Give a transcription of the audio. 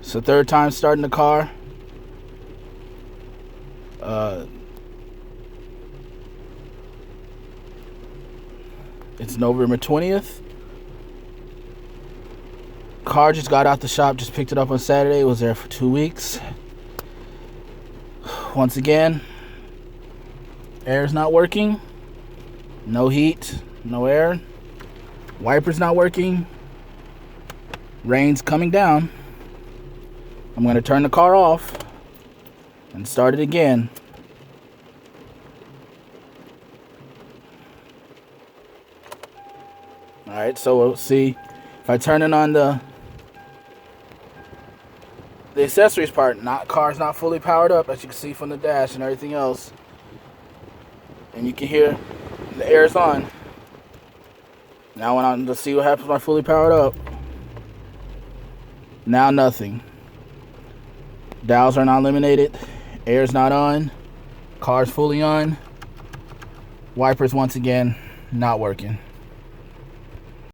It's the third time starting the car. It's November 20th. Car just got out the shop, just picked it up on Saturday. Was there for 2 weeks. Once again, air's not working. No heat, no air. Wiper's not working. Rain's coming down. I'm going to turn the car off and start it again. Alright, so we'll see if I turn it on the accessories part. Car's not fully powered up, as you can see from the dash and everything else. And you can hear the air's on. Now let's see what happens when I'm fully powered up. Now nothing. Dials are not illuminated. Air's not on. Car's fully on. Wipers once again not working.